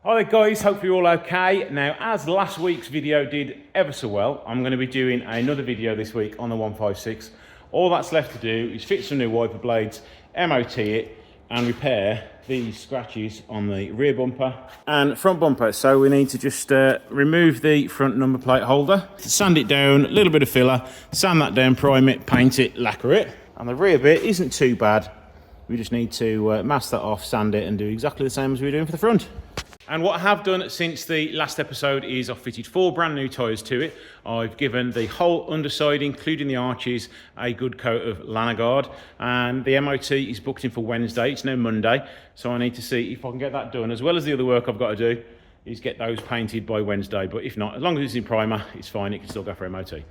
Hi there guys, hope you're all okay. Now, as last week's video did ever so well, I'm going to be doing another video this week on the 156. All that's left to do is fit some new wiper blades, MOT it and repair these scratches on the rear bumper and front bumper. So we need to just remove the front number plate holder, sand it down, a little bit of filler, sand that down, prime it, paint it, lacquer it. And the rear bit isn't too bad. We just need to mask that off, sand it and do exactly the same as we were doing for the front. And what I have done since the last episode is I've fitted 4 brand new tyres to it. I've given the whole underside, including the arches, a good coat of Lanagard. And the MOT is booked in for Wednesday, it's now Monday. So I need to see if I can get that done, as well as the other work I've got to do, is get those painted by Wednesday. But if not, as long as it's in primer, it's fine, it can still go for MOT.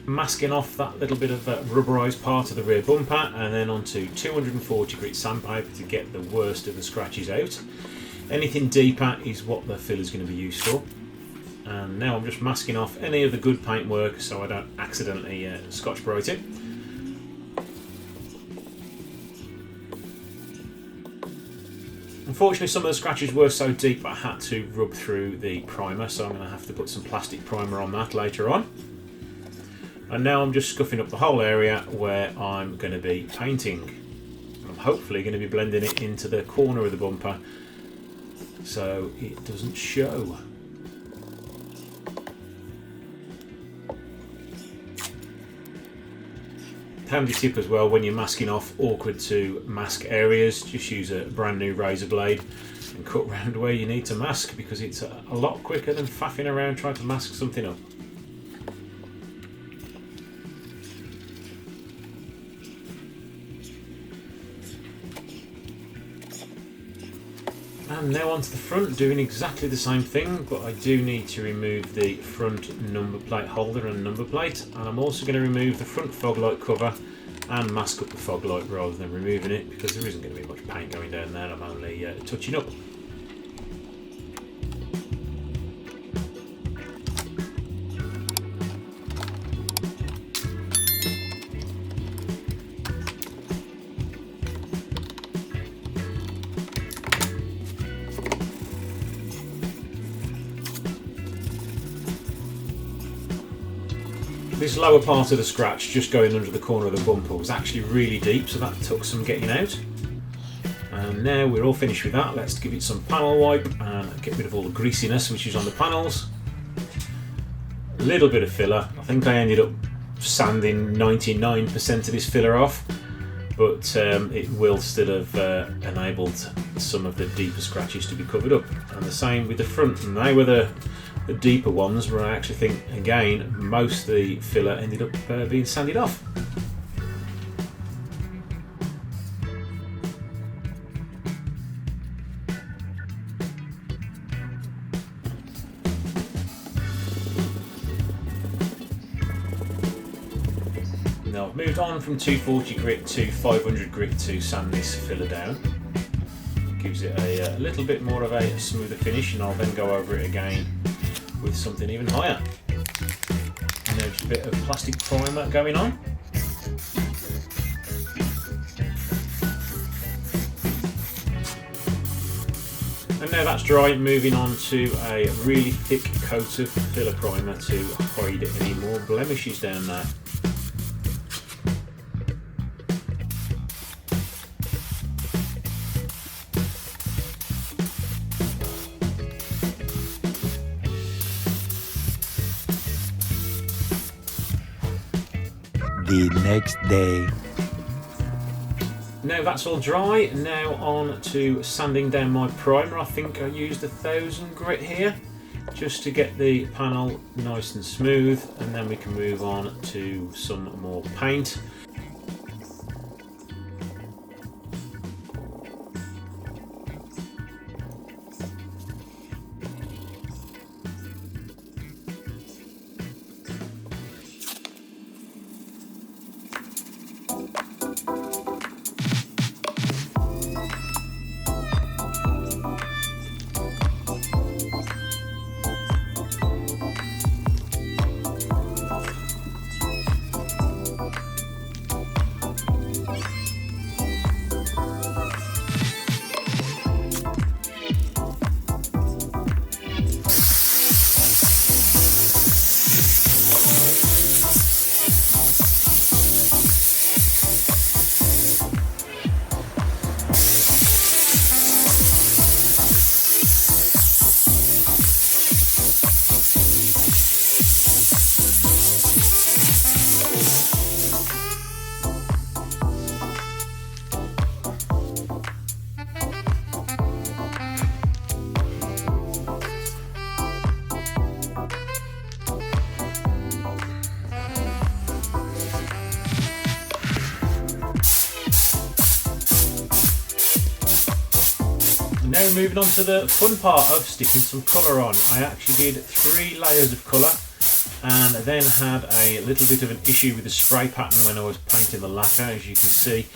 Masking off that little bit of rubberized part of the rear bumper and then onto 240 grit sandpaper to get the worst of the scratches out. Anything deeper is what the filler is going to be used for. And now I'm just masking off any of the good paint work so I don't accidentally scotch bright it. Unfortunately, some of the scratches were so deep I had to rub through the primer, so I'm going to have to put some plastic primer on that later on. And now I'm just scuffing up the whole area where I'm going to be painting. I'm hopefully going to be blending it into the corner of the bumper so it doesn't show. Handy tip as well, when you're masking off awkward to mask areas, just use a brand new razor blade and cut round where you need to mask, because it's a lot quicker than faffing around trying to mask something up. And now onto the front, doing exactly the same thing, but I do need to remove the front number plate holder and number plate, and I'm also going to remove the front fog light cover and mask up the fog light rather than removing it, because there isn't going to be much paint going down there. I'm only touching up. This lower part of the scratch, just going under the corner of the bumper, was actually really deep, so that took some getting out. And now we're all finished with that. Let's give it some panel wipe and get rid of all the greasiness which is on the panels. A little bit of filler. I think I ended up sanding 99% of this filler off, but it will still have enabled some of the deeper scratches to be covered up. And the same with the front. And they were the deeper ones, where I actually think, again, most of the filler ended up being sanded off. Now I've moved on from 240 grit to 500 grit to sand this filler down. Gives it a little bit more of a smoother finish, and I'll then go over it again with something even higher. And now just a bit of plastic primer going on. And now that's dry, moving on to a really thick coat of filler primer to hide any more blemishes down there. The next day. Now that's all dry, now on to sanding down my primer. I think I used 1000 grit here just to get the panel nice and smooth, and then we can move on to some more paint. now moving on to the fun part of sticking some colour on. I actually did 3 layers of colour and then had a little bit of an issue with the spray pattern when I was painting the lacquer. As you can see,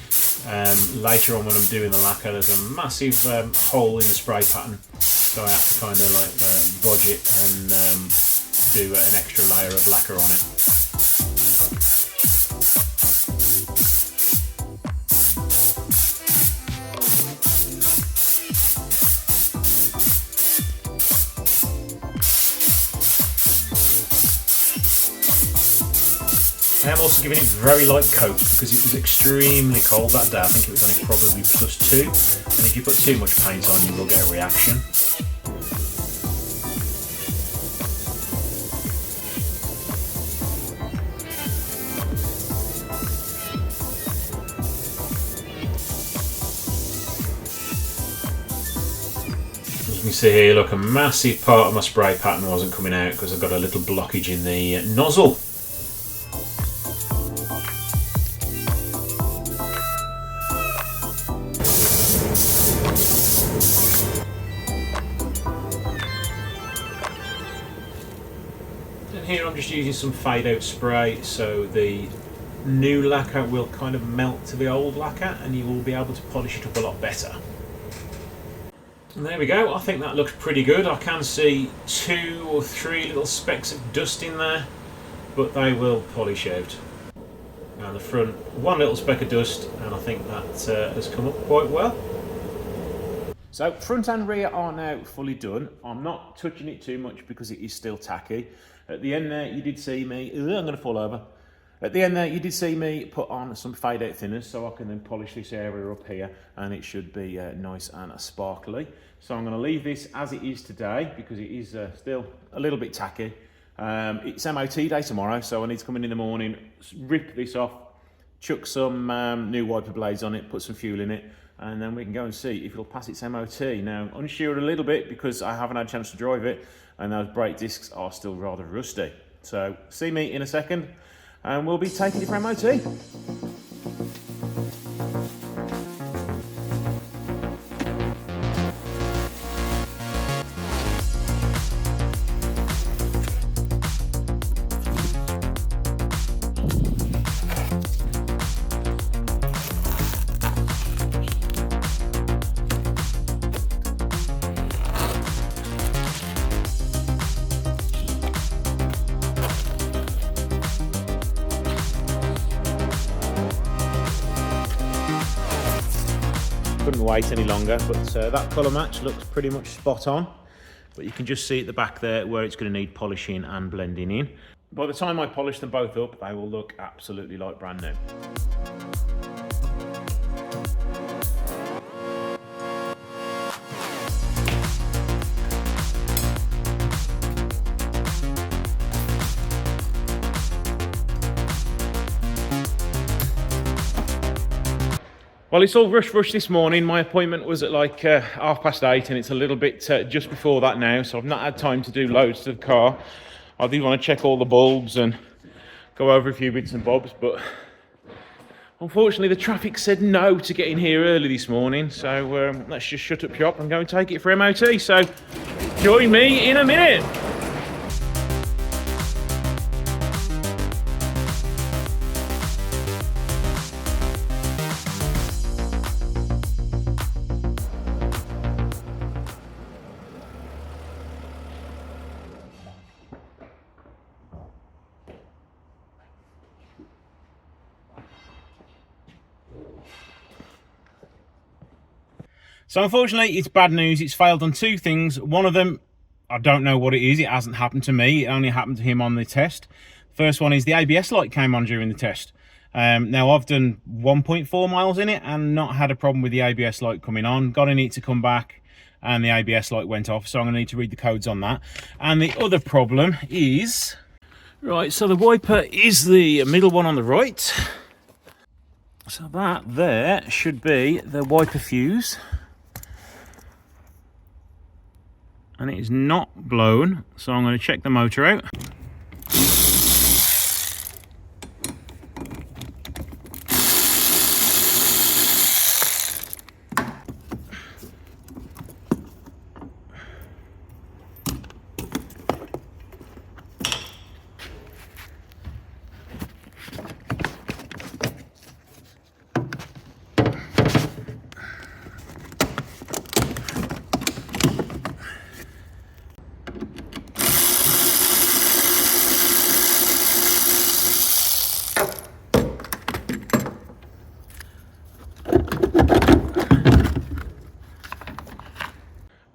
later on when I'm doing the lacquer, there's a massive hole in the spray pattern, so I had to kind of like bodge it and do an extra layer of lacquer on it. I am also giving it very light coat because it was extremely cold that day. I think it was only probably +2, and if you put too much paint on, you will get a reaction. As you can see here, look, a massive part of my spray pattern wasn't coming out because I've got a little blockage in the nozzle. Here I'm just using some fade out spray so the new lacquer will kind of melt to the old lacquer and you will be able to polish it up a lot better. And there we go, I think that looks pretty good. I can see 2 or 3 little specks of dust in there, but they will polish out. And the front, 1 little speck of dust, and I think that has come up quite well. So front and rear are now fully done. I'm not touching it too much because it is still tacky. At the end there, you did see me, I'm going to fall over. At the end there, you did see me put on some fade out thinners so I can then polish this area up here and it should be nice and sparkly. So I'm going to leave this as it is today because it is still a little bit tacky. It's MOT day tomorrow, so I need to come in the morning, rip this off, chuck some new wiper blades on it, put some fuel in it, and then we can go and see if it'll pass its MOT. Now, I'm unsure a little bit because I haven't had a chance to drive it and those brake discs are still rather rusty. So see me in a second and we'll be taking it for MOT. Couldn't wait any longer, but that colour match looks pretty much spot on. But you can just see at the back there where it's going to need polishing and blending in. By the time I polish them both up, they will look absolutely like brand new. Well, it's all rush this morning. My appointment was at like 8:30 and it's a little bit just before that now, so I've not had time to do loads to the car. I did want to check all the bulbs and go over a few bits and bobs, but unfortunately the traffic said no to getting here early this morning, so let's just shut up shop and go and take it for MOT. So join me in a minute. So unfortunately, it's bad news. It's failed on 2 things. One of them, I don't know what it is. It hasn't happened to me. It only happened to him on the test. First one is the ABS light came on during the test. Now I've done 1.4 miles in it and not had a problem with the ABS light coming on. Got in it to come back and the ABS light went off. So I'm going to need to read the codes on that. And the other problem is, right, so the wiper is the middle one on the right. So that there should be the wiper fuse. And it is not blown, so I'm going to check the motor out.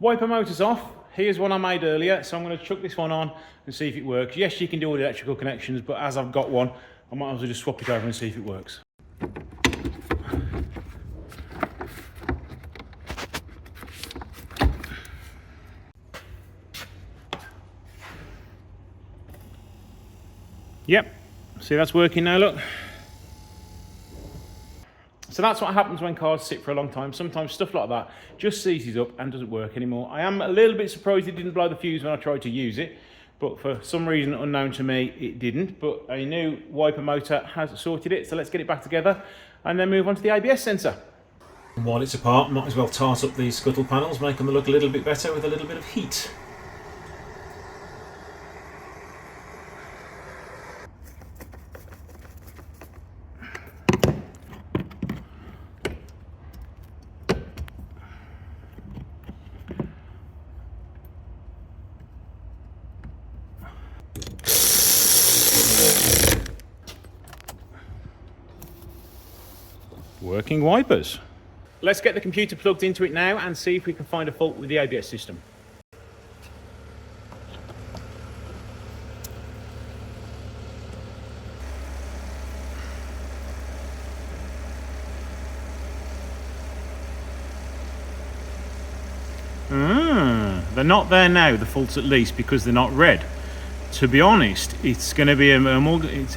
Wiper motor's off. Here's one I made earlier, so I'm going to chuck this one on and see if it works. Yes, you can do all the electrical connections, but as I've got one, I might as well just swap it over and see if it works. Yep, see that's working now, look. So that's what happens when cars sit for a long time. Sometimes stuff like that just seizes up and doesn't work anymore. I am a little bit surprised it didn't blow the fuse when I tried to use it, but for some reason unknown to me, it didn't. But a new wiper motor has sorted it, so let's get it back together and then move on to the ABS sensor. And while it's apart, might as well tart up these scuttle panels, make them look a little bit better with a little bit of heat. Working wipers. Let's get the computer plugged into it now and see if we can find a fault with the ABS system. They're not there now, the faults at least, because they're not red. To be honest, it's going to be it's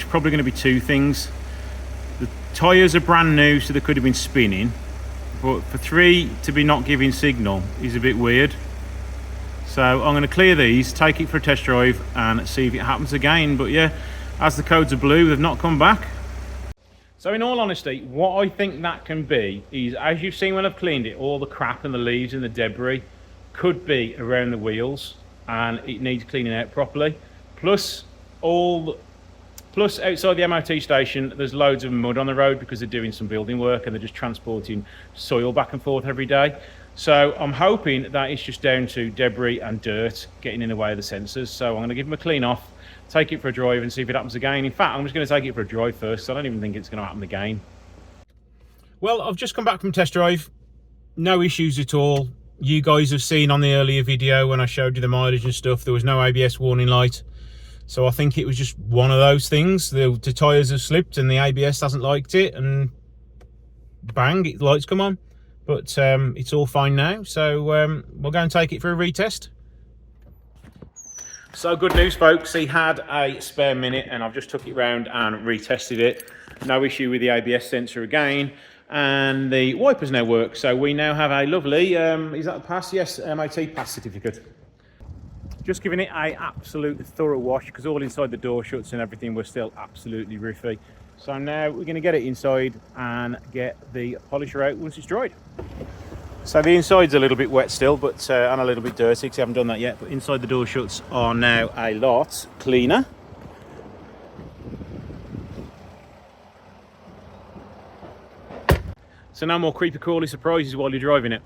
probably going to be two things. The tyres are brand new, so they could have been spinning, but for three to be not giving signal is a bit weird. So I'm going to clear these, take it for a test drive and see if it happens again. But yeah, as the codes are blue, they've not come back. So in all honesty, what I think that can be is, as you've seen when I've cleaned it, all the crap and the leaves and the debris could be around the wheels and it needs cleaning out properly. Plus outside the MOT station, there's loads of mud on the road because they're doing some building work and they're just transporting soil back and forth every day. So I'm hoping that it's just down to debris and dirt getting in the way of the sensors. So I'm going to give them a clean off, take it for a drive and see if it happens again. In fact, I'm just going to take it for a drive first. I don't even think it's going to happen again. Well, I've just come back from test drive. No issues at all. You guys have seen on the earlier video when I showed you the mileage and stuff, there was no ABS warning light. So I think it was just one of those things. The tyres have slipped and the ABS hasn't liked it, and bang, the lights come on. But it's all fine now, so we'll go and take it for a retest. So good news, folks, he had a spare minute and I've just took it round and retested it. No issue with the ABS sensor again, and the wipers now work. So we now have a lovely, is that a pass? Yes, MOT pass certificate. Just giving it a absolute thorough wash because all inside the door shuts and everything was still absolutely roofy. So now we're going to get it inside and get the polisher out once it's dried. So the inside's a little bit wet still, but and a little bit dirty because I haven't done that yet. But inside the door shuts are now a lot cleaner. So no more creepy crawly surprises while you're driving it.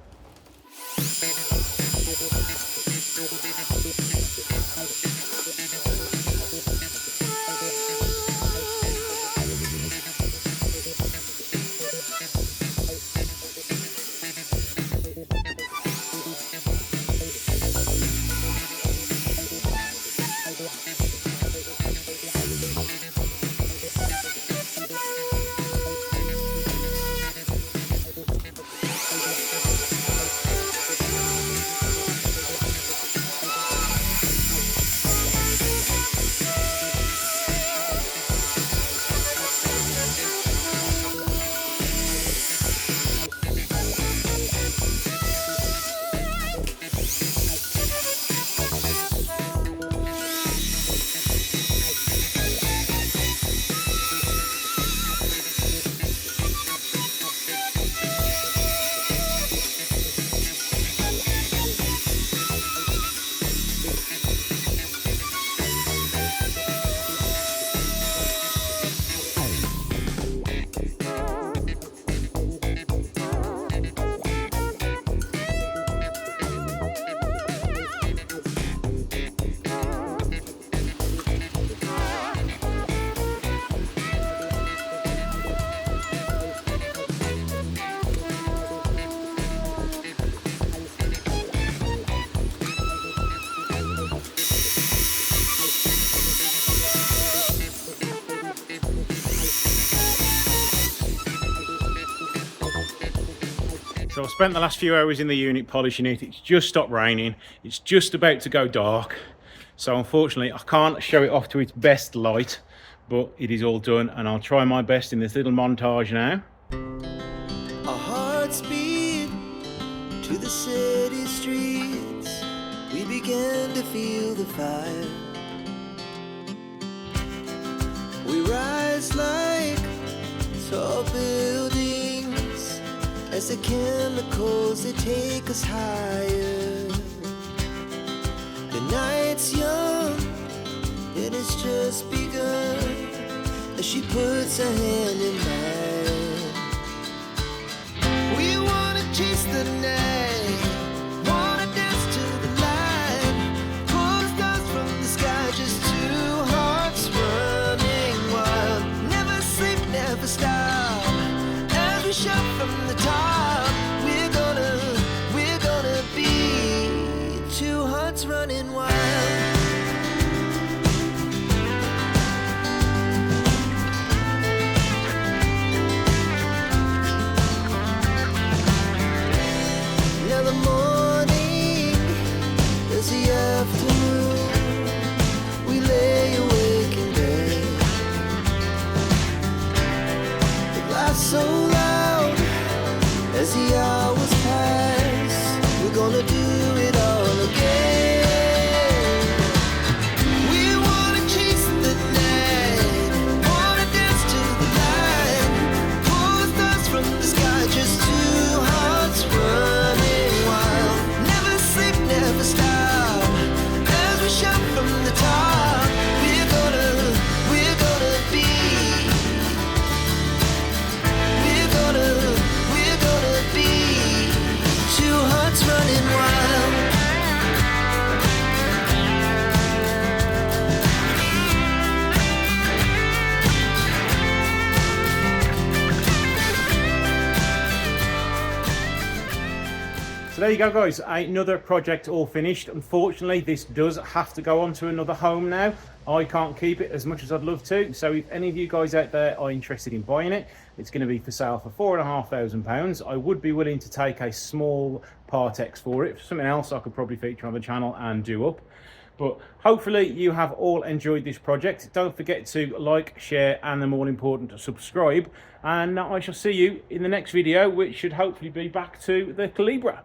I've spent the last few hours in the unit polishing it. It's just stopped raining. It's just about to go dark. So unfortunately, I can't show it off to its best light, but it is all done, and I'll try my best in this little montage now. Our hearts beat to the city streets. We began to feel the fire. We rise like tall buildings as the chemicals, they take us higher. The night's young and it's just begun as she puts her hand in mine. We wanna chase the night, wanna dance to the light, pull the stars from the sky, just two hearts running wild. Never sleep, never stop, as we shout from the top. We're gonna be two hearts running wild. Now the morning is the afternoon. We lay awake in bed. The laughs so loud as the hours pass. We're gonna do it all again. We wanna chase the night, wanna dance to the light, pull the stars from the sky, just two hearts running wild. Never sleep, never stop, as we shout from the top. We're gonna be, we're gonna be two hearts running wild. So there you go, guys, another project all finished. Unfortunately, this does have to go on to another home now. I can't keep it as much as I'd love to. So if any of you guys out there are interested in buying it, it's going to be for sale for £4,500. I would be willing to take a small Part X for it. Something else I could probably feature on the channel and do up. But hopefully you have all enjoyed this project. Don't forget to like, share, and the more important, subscribe. And I shall see you in the next video, which should hopefully be back to the Calibra.